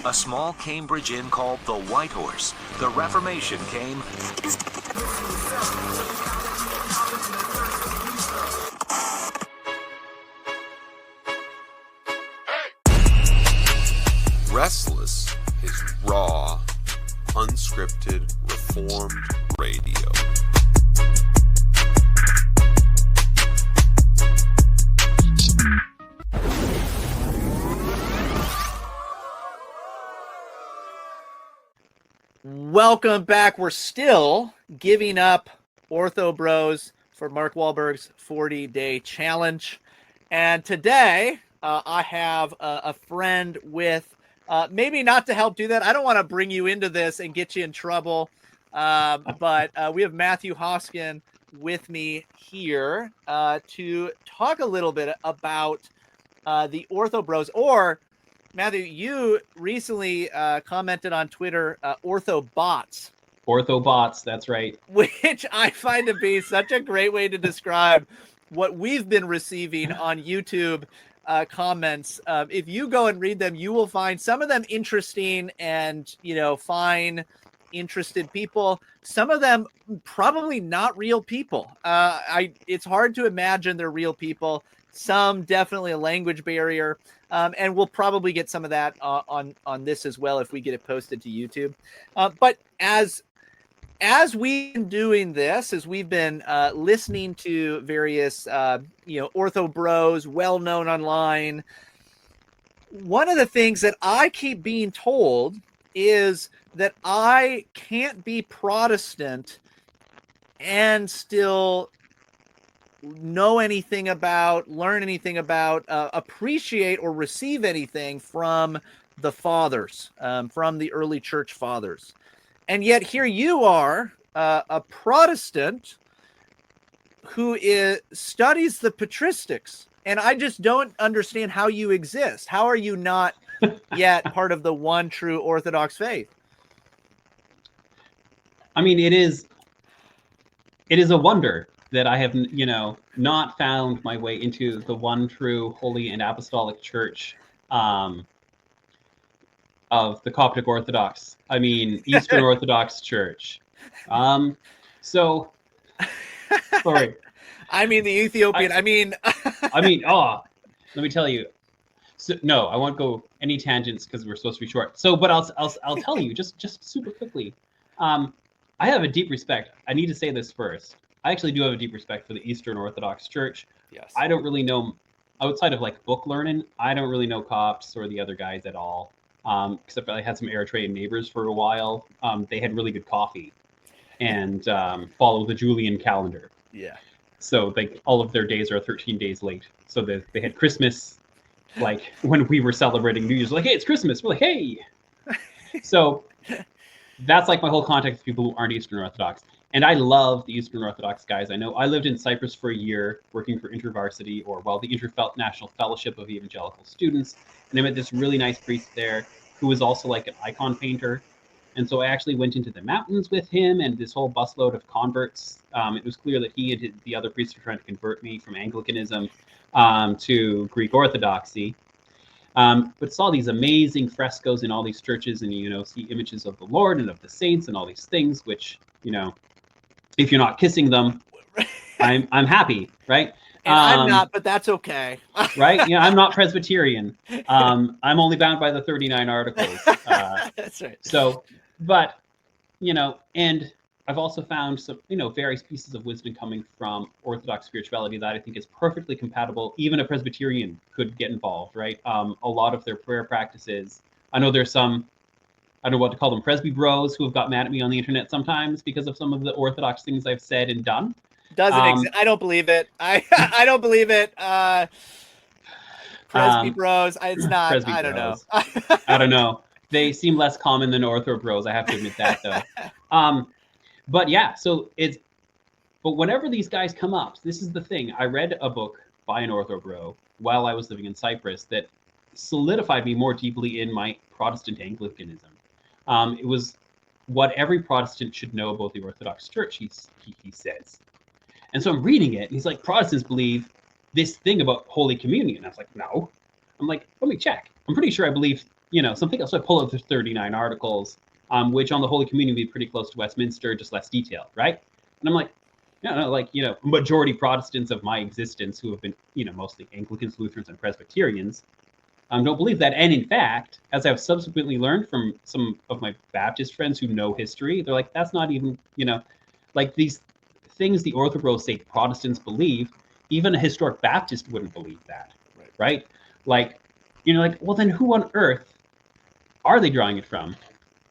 A small Cambridge inn called the White Horse. The Reformation came. Restless is raw, unscripted, reformed radio. Welcome back. We're still giving up Orthobros for Mark Wahlberg's 40-day challenge. And today I have a friend with, maybe not to help do that. I don't want to bring you into this and get you in trouble. But we have Matthew Hoskin with me here to talk a little bit about the Orthobros, or Matthew, you recently commented on Twitter, Orthobots. Orthobots, that's right. Which I find to be such a great way to describe what we've been receiving on YouTube comments. If you go and read them, you will find some of them interesting and, fine, interested people. Some of them probably not real people. It's hard to imagine they're real people. Some definitely a language barrier. And we'll probably get some of that on this as well if we get it posted to YouTube. But as we've been doing this, as we've been listening to various, Orthobros, well-known online, one of the things that I keep being told is that I can't be Protestant and still know anything about, learn anything about, appreciate or receive anything from the fathers, from the early church fathers. And yet here you are, a Protestant who studies the patristics. And I just don't understand how you exist. How are you not yet part of the one true Orthodox faith? I mean, it is a wonder that I have, not found my way into the one true Holy and Apostolic Church of the Coptic Orthodox. I mean, Eastern Orthodox Church. Sorry. I mean, the Ethiopian. let me tell you. So, no, I won't go any tangents because we're supposed to be short. So, but I'll tell you just super quickly. I have a deep respect. I need to say this first. I actually do have a deep respect for the Eastern Orthodox Church. Yes. I don't really know, outside of like book learning, I don't really know Copts or the other guys at all. Except I had some Eritrean neighbors for a while. They had really good coffee and follow the Julian calendar. Yeah. So all of their days are 13 days late. So they had Christmas, like when we were celebrating New Year's, like, hey, it's Christmas. We're like, hey. So that's like my whole context of people who aren't Eastern Orthodox. And I love the Eastern Orthodox guys. I know I lived in Cyprus for a year working for InterVarsity, the International Fellowship of Evangelical Students. And I met this really nice priest there who was also like an icon painter. And so I actually went into the mountains with him and this whole busload of converts. It was clear that he and the other priests were trying to convert me from Anglicanism to Greek Orthodoxy. But saw these amazing frescoes in all these churches and, see images of the Lord and of the saints and all these things, which, if you're not kissing them, I'm happy, right? And I'm not, but that's okay. Right? Yeah, I'm not Presbyterian. I'm only bound by the 39 articles. That's right. So, but, and I've also found some, various pieces of wisdom coming from Orthodox spirituality that I think is perfectly compatible. Even a Presbyterian could get involved, right? A lot of their prayer practices. I know there's some, I don't know what to call them, Presby bros who have got mad at me on the internet sometimes because of some of the Orthodox things I've said and done. Doesn't exist. I don't believe it. I don't believe it. Presby bros. It's not. Presby I don't bros. know. I don't know. They seem less common than Orthobros. I have to admit that though. But yeah, but whenever these guys come up, this is the thing. I read a book by an Orthobro while I was living in Cyprus that solidified me more deeply in my Protestant Anglicanism. It was what every Protestant should know about the Orthodox Church, he says. And so I'm reading it, and he's like, Protestants believe this thing about Holy Communion. I was like, no. I'm like, let me check. I'm pretty sure I believe, something else. So I pull out the 39 articles, which on the Holy Communion would be pretty close to Westminster, just less detailed, right? And I'm like, majority Protestants of my existence who have been, mostly Anglicans, Lutherans, and Presbyterians, don't believe that. And in fact, as I've subsequently learned from some of my Baptist friends who know history, they're like, that's not even, like these things the Orthobros say Protestants believe, even a historic Baptist wouldn't believe that, right? Like, well, then who on earth are they drawing it from?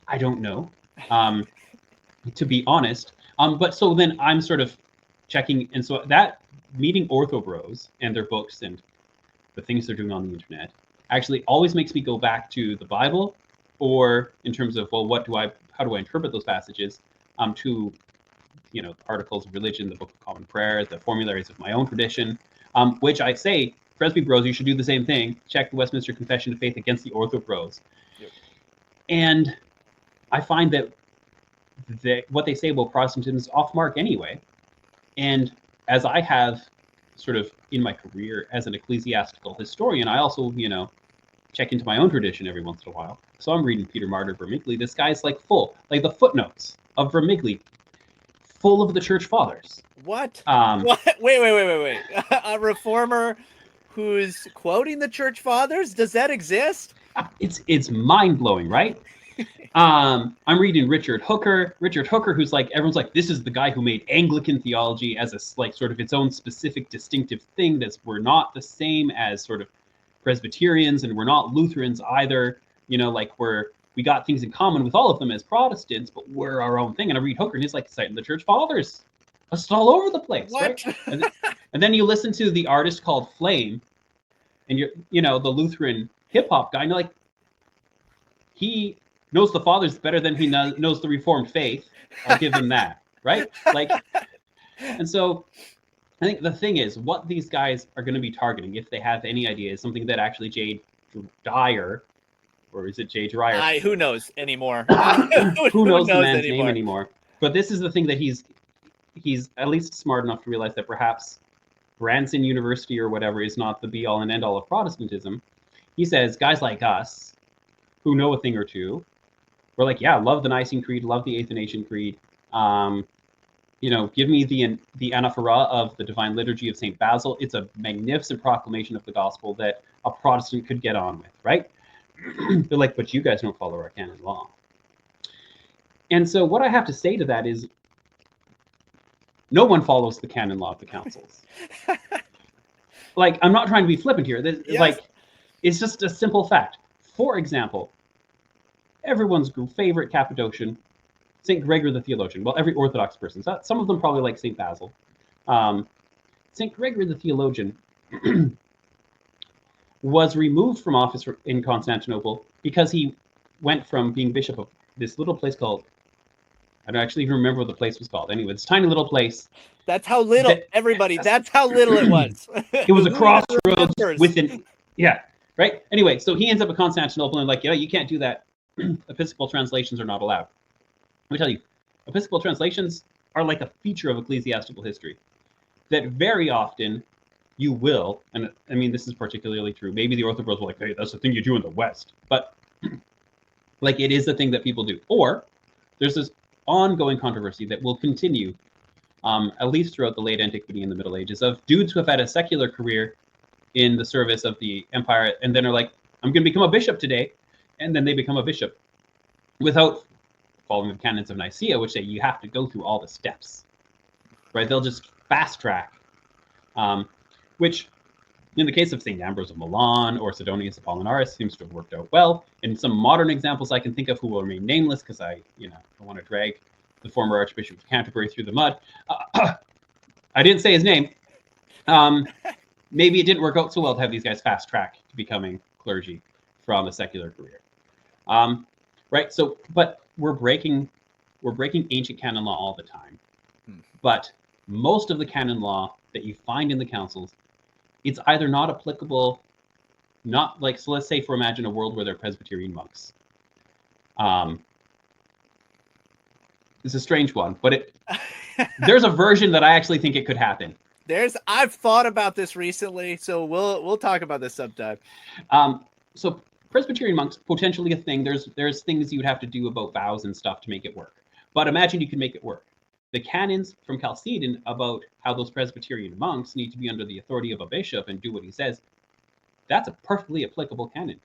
I don't know, to be honest. But so then I'm sort of checking, and so that meeting Orthobros and their books and the things they're doing on the internet actually always makes me go back to the Bible, or in terms of, well, how do I interpret those passages, to articles of religion, the Book of Common Prayer, the formularies of my own tradition, which I say, Presby Bros, you should do the same thing. Check the Westminster Confession of Faith against the Orthobros. Yep. And I find that what they say about Protestantism is off mark anyway. And as I have sort of in my career as an ecclesiastical historian, I also, check into my own tradition every once in a while. So I'm reading Peter Martyr Vermigli. This guy's like the footnotes of Vermigli, full of the church fathers. What? What? Wait. A reformer who's quoting the church fathers? Does that exist? It's mind-blowing, right? I'm reading Richard Hooker, who's like, everyone's like, this is the guy who made Anglican theology as a sort of its own specific distinctive thing. We're not the same as sort of Presbyterians, and we're not Lutherans either. We got things in common with all of them as Protestants, but we're our own thing. And I read Hooker, and he's like citing the church fathers. It's all over the place, what? Right? And then you listen to the artist called Flame, and the Lutheran hip hop guy, and you're like, he knows the fathers better than he knows the Reformed faith. I'll give him that, right? And so I think the thing is, what these guys are going to be targeting, if they have any idea, is something that actually Jay Dyer, or is it Jay Dreyer? Who knows anymore? Who knows the man's name anymore? But this is the thing that he's at least smart enough to realize that perhaps Branson University or whatever is not the be-all and end-all of Protestantism. He says, guys like us, who know a thing or two, we're like, yeah, love the Nicene Creed, love the Athanasian Creed. Give me the anaphora of the Divine Liturgy of St. Basil. It's a magnificent proclamation of the gospel that a Protestant could get on with, right? They're like, but you guys don't follow our canon law. And so what I have to say to that is, no one follows the canon law of the councils. I'm not trying to be flippant here. Yes. It's just a simple fact. For example, everyone's favorite Cappadocian, St. Gregory the Theologian. Well, every Orthodox person. Some of them probably like St. Basil. St. Gregory the Theologian was removed from office in Constantinople because he went from being bishop of this little place called, I don't actually even remember what the place was called. Anyway, this tiny little place. That's how little, that's how little it was. It was a crossroads within, yeah, right? Anyway, so he ends up at Constantinople and you can't do that. Episcopal translations are not allowed. Let me tell you, Episcopal translations are like a feature of ecclesiastical history that very often you will, and I mean, this is particularly true. Maybe the Orthobros will hey, that's the thing you do in the West, but it is the thing that people do. Or there's this ongoing controversy that will continue, at least throughout the late antiquity and the Middle Ages, of dudes who have had a secular career in the service of the empire, and then are like, I'm going to become a bishop today, and then they become a bishop without following the canons of Nicaea, which say you have to go through all the steps, right? They'll just fast track, which in the case of St. Ambrose of Milan or Sidonius Apollinaris seems to have worked out well. And some modern examples I can think of who will remain nameless because I don't want to drag the former Archbishop of Canterbury through the mud. I didn't say his name. Maybe it didn't work out so well to have these guys fast track to becoming clergy from a secular career. Right. So, but we're breaking ancient canon law all the time. But most of the canon law that you find in the councils, it's either not applicable, so let's say imagine a world where they're Presbyterian monks. It's a strange one, but there's a version that I actually think it could happen. I've thought about this recently, so we'll talk about this sometime. So Presbyterian monks, potentially a thing. There's things you would have to do about vows and stuff to make it work. But imagine you can make it work. The canons from Chalcedon about how those Presbyterian monks need to be under the authority of a bishop and do what he says, that's a perfectly applicable canon.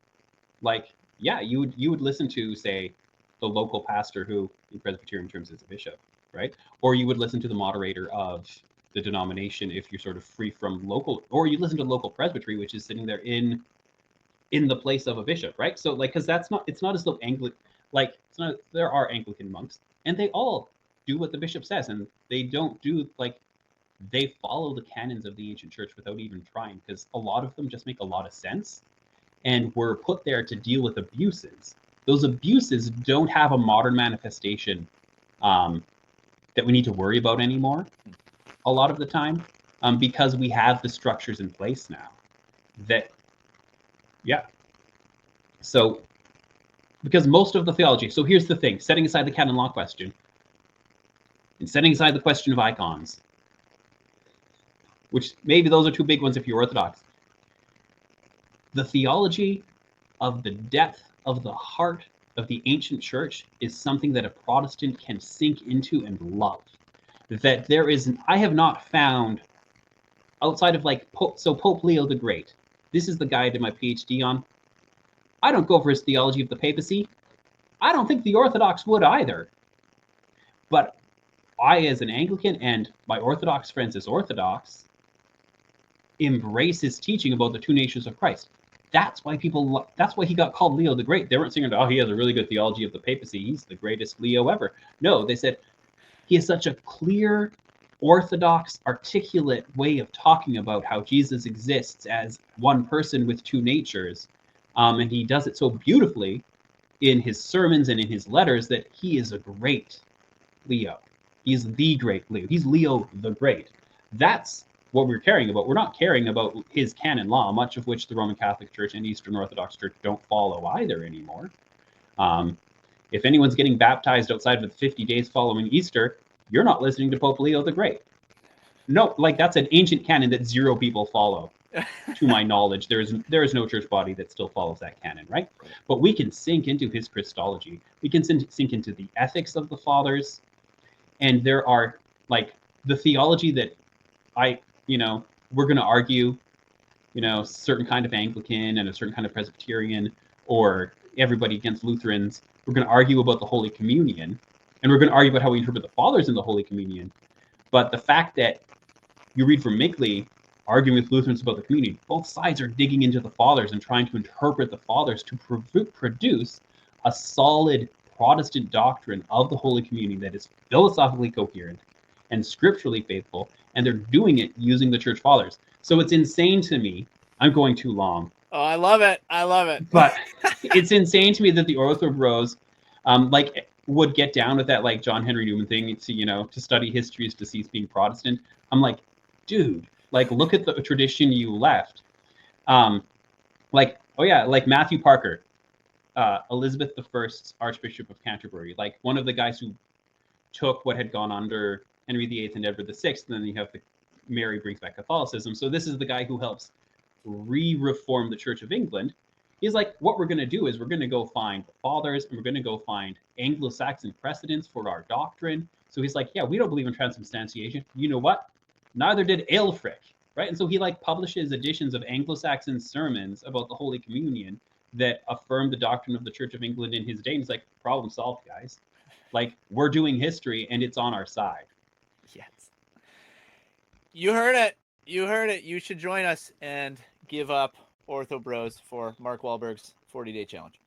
Like, yeah, you would listen to, say, the local pastor who, in Presbyterian terms, is a bishop, right? Or you would listen to the moderator of the denomination if you're sort of free from local, or you listen to local presbytery, which is sitting there in the place of a bishop, right? So like, because it's not as though there are Anglican monks and they all do what the bishop says, and they don't do like, they follow the canons of the ancient church without even trying, because a lot of them just make a lot of sense and were put there to deal with abuses. Those abuses don't have a modern manifestation that we need to worry about anymore a lot of the time, because we have the structures in place now that, yeah. So, because most of the theology, so here's the thing, setting aside the canon law question and setting aside the question of icons, which maybe those are two big ones if you're Orthodox. The theology of the depth of the heart of the ancient church is something that a Protestant can sink into and love. That there is, I have not found, outside of like, Pope Leo the Great, this is the guy I did my PhD on. I don't go for his theology of the papacy. I don't think the Orthodox would either. But I, as an Anglican, and my Orthodox friends as Orthodox, embrace his teaching about the two natures of Christ. That's why that's why he got called Leo the Great. They weren't saying, oh, he has a really good theology of the papacy, he's the greatest Leo ever. No, they said, he has such a clear, orthodox, articulate way of talking about how Jesus exists as one person with two natures. And he does it so beautifully in his sermons and in his letters that he is a great Leo. He's the great Leo. He's Leo the Great. That's what we're caring about. We're not caring about his canon law, much of which the Roman Catholic Church and Eastern Orthodox Church don't follow either anymore. If anyone's getting baptized outside of the 50 days following Easter, you're not listening to Pope Leo the Great. No, like that's an ancient canon that zero people follow. To my knowledge, there is no church body that still follows that canon, right? But we can sink into his Christology. We can sink into the ethics of the fathers. And there are like the theology that we're going to argue, certain kind of Anglican and a certain kind of Presbyterian, or everybody against Lutherans. We're going to argue about the Holy Communion, and we're going to argue about how we interpret the fathers in the Holy Communion. But the fact that you read from Mickley arguing with Lutherans about the communion, both sides are digging into the fathers and trying to interpret the fathers to produce a solid Protestant doctrine of the Holy Communion that is philosophically coherent and scripturally faithful, and they're doing it using the church fathers. So it's insane to me. I'm going too long. Oh, I love it. But it's insane to me that the Orthobros would get down with that like John Henry Newman thing to study history is to cease being Protestant. I'm like, dude, like look at the tradition you left. Like Matthew Parker, Elizabeth I's Archbishop of Canterbury, like one of the guys who took what had gone under Henry VIII and Edward VI, and then you have Mary brings back Catholicism. So this is the guy who helps re-reform the Church of England. He's like, what we're going to do is we're going to go find the fathers, and we're going to go find Anglo-Saxon precedents for our doctrine. So he's like, yeah, we don't believe in transubstantiation. You know what? Neither did Aelfric, right? And so he publishes editions of Anglo-Saxon sermons about the Holy Communion that affirm the doctrine of the Church of England in his day. And he's like, problem solved, guys. Like, we're doing history, and it's on our side. Yes. You heard it. You should join us and give up Orthobros for Mark Wahlberg's 40-day challenge.